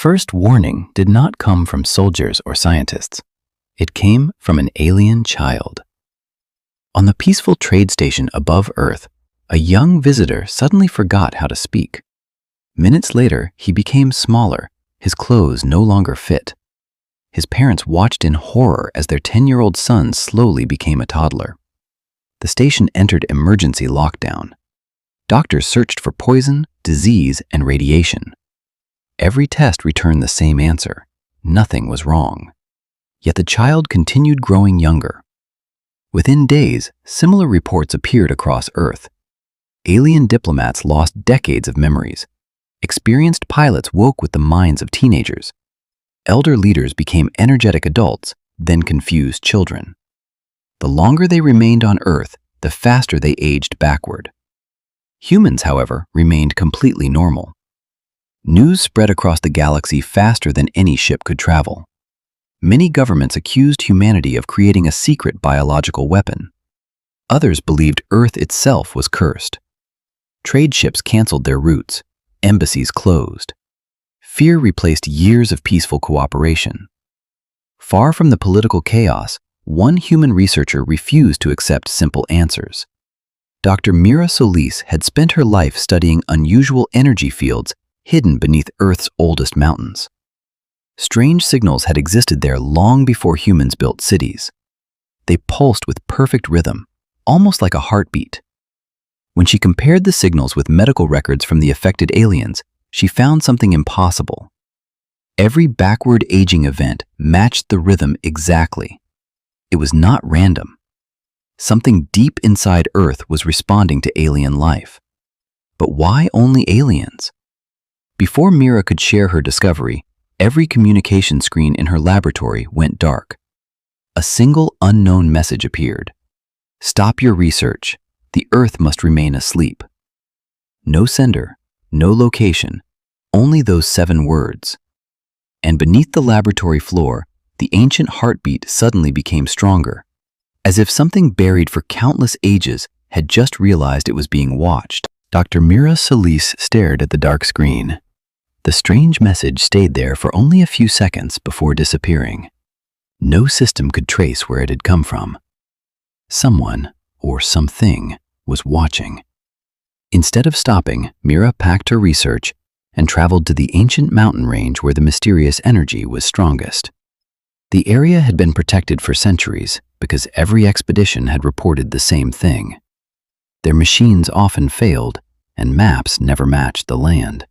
first warning did not come from soldiers or scientists. It came from an alien child. On the peaceful trade station above Earth, a young visitor suddenly forgot how to speak. Minutes later, he became smaller, his clothes no longer fit. His parents watched in horror as their 10-year-old son slowly became a toddler. The station entered emergency lockdown. Doctors searched for poison, disease, and radiation. Every test returned the same answer. Nothing was wrong. Yet the child continued growing younger. Within days, similar reports appeared across Earth. Alien diplomats lost decades of memories. Experienced pilots woke with the minds of teenagers. Elder leaders became energetic adults, then confused children. The longer they remained on Earth, the faster they aged backward. Humans, however, remained completely normal. News spread across the galaxy faster than any ship could travel. Many governments accused humanity of creating a secret biological weapon. Others believed Earth itself was cursed. Trade ships canceled their routes. Embassies closed. Fear replaced years of peaceful cooperation. Far from the political chaos, one human researcher refused to accept simple answers. Dr. Mira Solis had spent her life studying unusual energy fields hidden beneath Earth's oldest mountains. Strange signals had existed there long before humans built cities. They pulsed with perfect rhythm, almost like a heartbeat. When she compared the signals with medical records from the affected aliens, she found something impossible. Every backward aging event matched the rhythm exactly. It was not random. Something deep inside Earth was responding to alien life. But why only aliens? Before Mira could share her discovery, every communication screen in her laboratory went dark. A single unknown message appeared. "Stop your research. The Earth must remain asleep." No sender, no location, only those 7 words. And beneath the laboratory floor, the ancient heartbeat suddenly became stronger, as if something buried for countless ages had just realized it was being watched. Dr. Mira Solis stared at the dark screen. The strange message stayed there for only a few seconds before disappearing. No system could trace where it had come from. Someone, or something, was watching. Instead of stopping, Mira packed her research and traveled to the ancient mountain range where the mysterious energy was strongest. The area had been protected for centuries because every expedition had reported the same thing. Their machines often failed, and maps never matched the land.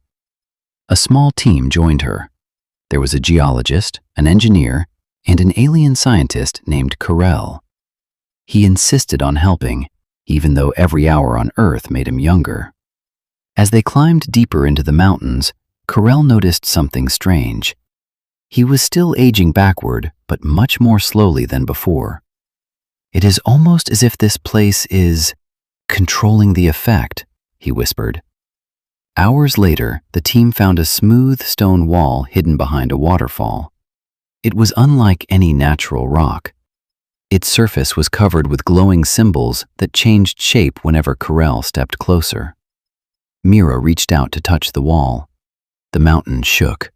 A small team joined her. There was a geologist, an engineer, and an alien scientist named Karel. He insisted on helping, even though every hour on Earth made him younger. As they climbed deeper into the mountains, Karel noticed something strange. He was still aging backward, but much more slowly than before. "It is almost as if this place is controlling the effect," he whispered. Hours later, the team found a smooth stone wall hidden behind a waterfall. It was unlike any natural rock. Its surface was covered with glowing symbols that changed shape whenever Karel stepped closer. Mira reached out to touch the wall. The mountain shook.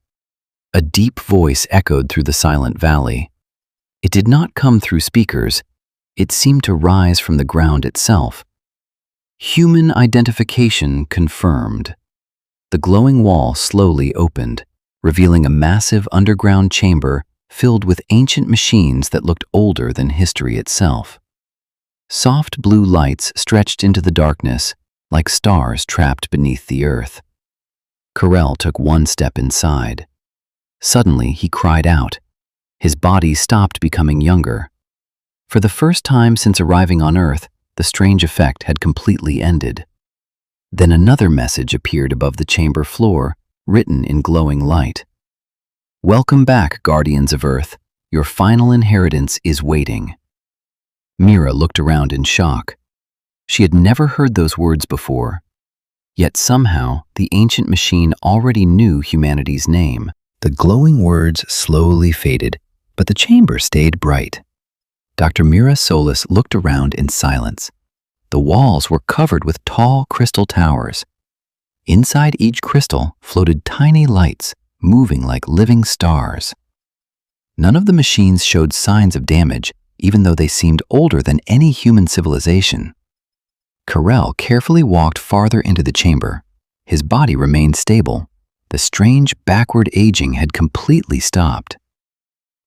A deep voice echoed through the silent valley. It did not come through speakers. It seemed to rise from the ground itself. Human identification confirmed. The glowing wall slowly opened, revealing a massive underground chamber filled with ancient machines that looked older than history itself. Soft blue lights stretched into the darkness, like stars trapped beneath the earth. Karel took one step inside. Suddenly, he cried out. His body stopped becoming younger. For the first time since arriving on Earth, the strange effect had completely ended. Then another message appeared above the chamber floor, written in glowing light. "Welcome back, guardians of Earth. Your final inheritance is waiting." Mira looked around in shock. She had never heard those words before. Yet somehow, the ancient machine already knew humanity's name. The glowing words slowly faded, but the chamber stayed bright. Dr. Mira Solis looked around in silence. The walls were covered with tall crystal towers. Inside each crystal floated tiny lights, moving like living stars. None of the machines showed signs of damage, even though they seemed older than any human civilization. Carell carefully walked farther into the chamber. His body remained stable. The strange backward aging had completely stopped.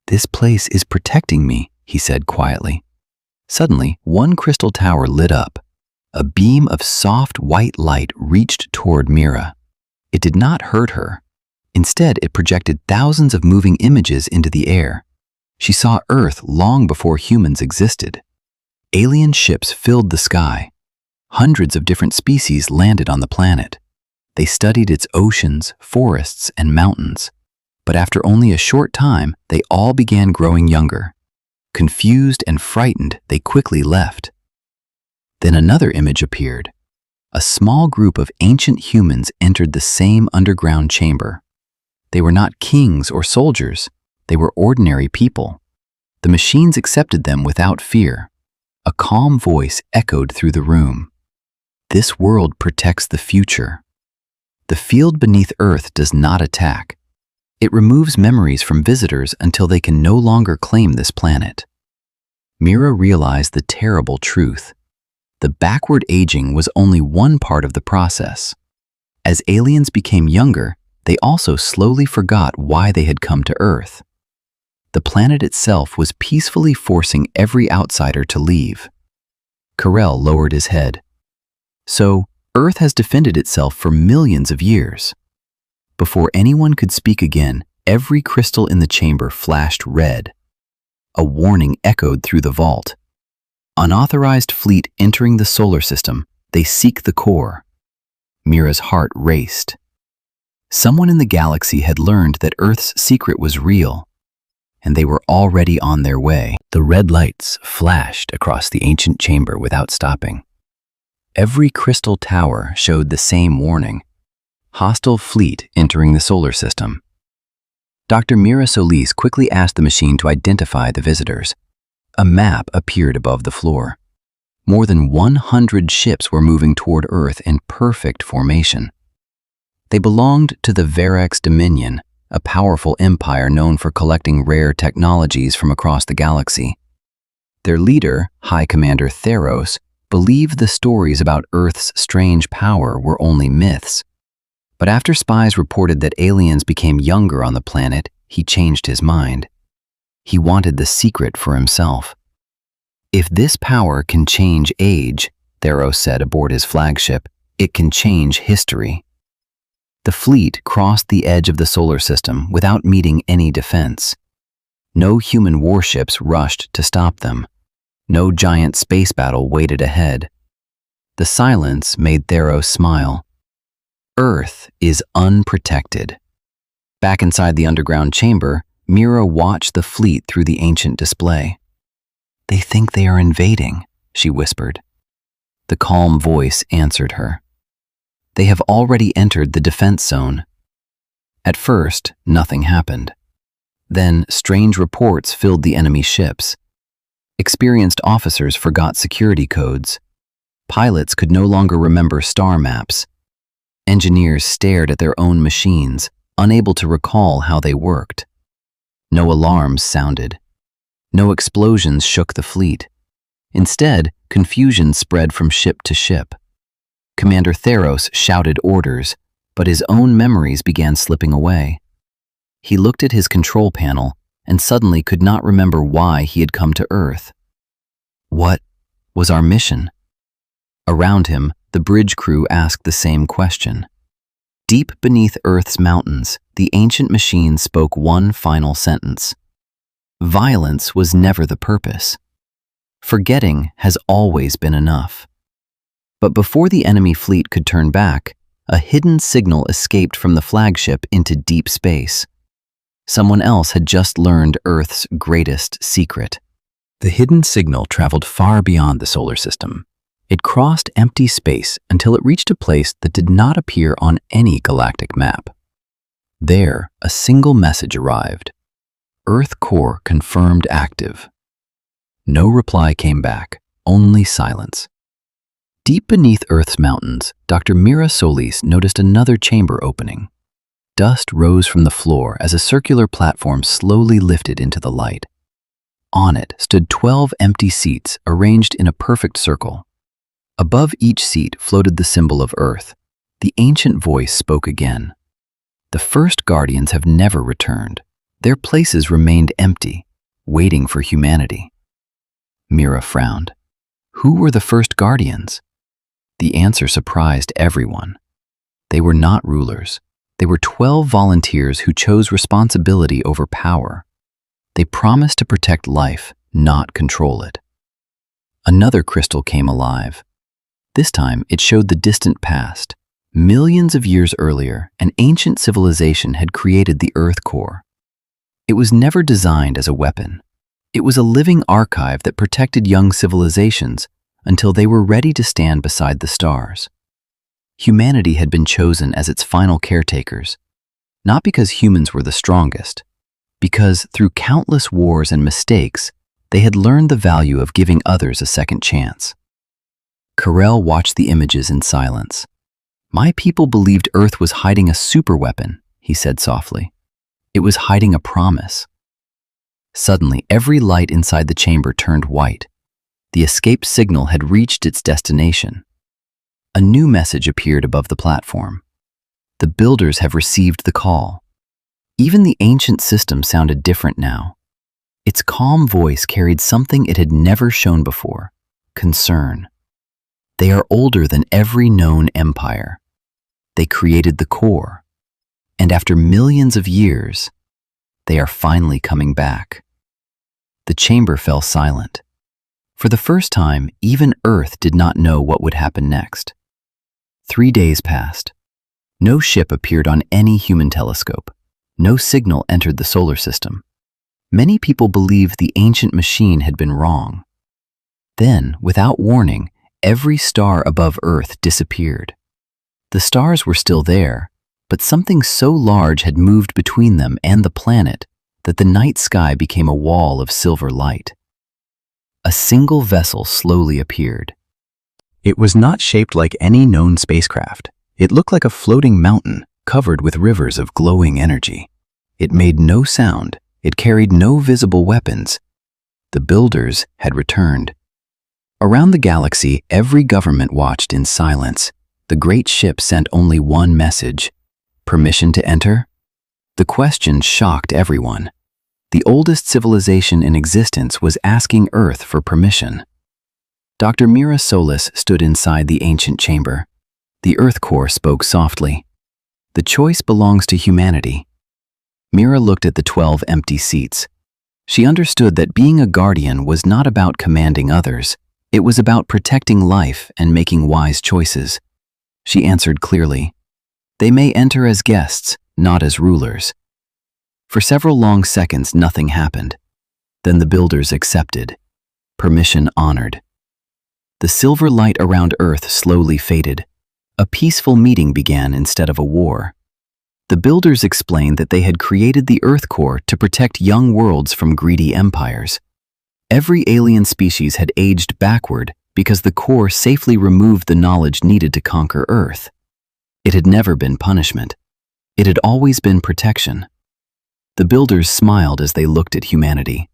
"This place is protecting me," he said quietly. Suddenly, one crystal tower lit up. A beam of soft white light reached toward Mira. It did not hurt her. Instead, it projected thousands of moving images into the air. She saw Earth long before humans existed. Alien ships filled the sky. Hundreds of different species landed on the planet. They studied its oceans, forests, and mountains. But after only a short time, they all began growing younger. Confused and frightened, they quickly left. Then another image appeared. A small group of ancient humans entered the same underground chamber. They were not kings or soldiers. They were ordinary people. The machines accepted them without fear. A calm voice echoed through the room. "This world protects the future. The field beneath Earth does not attack. It removes memories from visitors until they can no longer claim this planet." Mira realized the terrible truth. The backward aging was only one part of the process. As aliens became younger, they also slowly forgot why they had come to Earth. The planet itself was peacefully forcing every outsider to leave. Carell lowered his head. "So, Earth has defended itself for millions of years." Before anyone could speak again, every crystal in the chamber flashed red. A warning echoed through the vault. "Unauthorized fleet entering the solar system. They seek the core." Mira's heart raced. Someone in the galaxy had learned that Earth's secret was real, and they were already on their way. The red lights flashed across the ancient chamber without stopping. Every crystal tower showed the same warning: hostile fleet entering the solar system. Dr. Mira Solis quickly asked the machine to identify the visitors. A map appeared above the floor. More than 100 ships were moving toward Earth in perfect formation. They belonged to the Verax Dominion, a powerful empire known for collecting rare technologies from across the galaxy. Their leader, High Commander Theros, believed the stories about Earth's strange power were only myths. But after spies reported that aliens became younger on the planet, he changed his mind. He wanted the secret for himself. "If this power can change age," Theros said aboard his flagship, "it can change history." The fleet crossed the edge of the solar system without meeting any defense. No human warships rushed to stop them. No giant space battle waited ahead. The silence made Theros smile. Earth is unprotected. Back inside the underground chamber, Mira watched the fleet through the ancient display. "They think they are invading," she whispered. The calm voice answered her. "They have already entered the defense zone." At first, nothing happened. Then, strange reports filled the enemy ships. Experienced officers forgot security codes. Pilots could no longer remember star maps. Engineers stared at their own machines, unable to recall how they worked. No alarms sounded. No explosions shook the fleet. Instead, confusion spread from ship to ship. Commander Theros shouted orders, but his own memories began slipping away. He looked at his control panel and suddenly could not remember why he had come to Earth. What was our mission? Around him, the bridge crew asked the same question. Deep beneath Earth's mountains, the ancient machine spoke one final sentence. Violence was never the purpose. Forgetting has always been enough. But before the enemy fleet could turn back, a hidden signal escaped from the flagship into deep space. Someone else had just learned Earth's greatest secret. The hidden signal traveled far beyond the solar system. It crossed empty space until it reached a place that did not appear on any galactic map. There, a single message arrived. Earth core confirmed active. No reply came back, only silence. Deep beneath Earth's mountains, Dr. Mira Solis noticed another chamber opening. Dust rose from the floor as a circular platform slowly lifted into the light. On it stood 12 empty seats arranged in a perfect circle. Above each seat floated the symbol of Earth. The ancient voice spoke again. The first guardians have never returned. Their places remained empty, waiting for humanity. Mira frowned. Who were the first guardians? The answer surprised everyone. They were not rulers. They were 12 volunteers who chose responsibility over power. They promised to protect life, not control it. Another crystal came alive. This time, it showed the distant past. Millions of years earlier, an ancient civilization had created the Earth core. It was never designed as a weapon. It was a living archive that protected young civilizations until they were ready to stand beside the stars. Humanity had been chosen as its final caretakers, not because humans were the strongest, because through countless wars and mistakes, they had learned the value of giving others a second chance. Carell watched the images in silence. "My people believed Earth was hiding a superweapon," he said softly. "It was hiding a promise." Suddenly, every light inside the chamber turned white. The escape signal had reached its destination. A new message appeared above the platform. "The builders have received the call." Even the ancient system sounded different now. Its calm voice carried something it had never shown before: concern. "They are older than every known empire. They created the core. And after millions of years, they are finally coming back." The chamber fell silent. For the first time, even Earth did not know what would happen next. 3 days passed. No ship appeared on any human telescope. No signal entered the solar system. Many people believed the ancient machine had been wrong. Then, without warning, every star above Earth disappeared. The stars were still there, but something so large had moved between them and the planet that the night sky became a wall of silver light. A single vessel slowly appeared. It was not shaped like any known spacecraft. It looked like a floating mountain covered with rivers of glowing energy. It made no sound. It carried no visible weapons. The builders had returned. Around the galaxy, every government watched in silence. The great ship sent only one message: permission to enter? The question shocked everyone. The oldest civilization in existence was asking Earth for permission. Dr. Mira Solis stood inside the ancient chamber. The Earth core spoke softly. "The choice belongs to humanity." Mira looked at the 12 empty seats. She understood that being a guardian was not about commanding others. It was about protecting life and making wise choices. She answered clearly, "They may enter as guests, not as rulers." For several long seconds, nothing happened. Then the builders accepted. Permission honored. The silver light around Earth slowly faded. A peaceful meeting began instead of a war. The builders explained that they had created the Earth core to protect young worlds from greedy empires. Every alien species had aged backward because the core safely removed the knowledge needed to conquer Earth. It had never been punishment. It had always been protection. The builders smiled as they looked at humanity.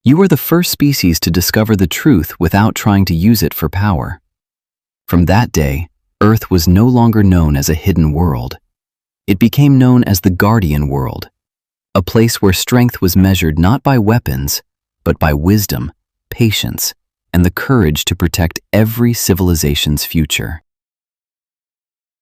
"You are the first species to discover the truth without trying to use it for power." From that day, Earth was no longer known as a hidden world. It became known as the Guardian World, a place where strength was measured not by weapons, but by wisdom, patience, and the courage to protect every civilization's future.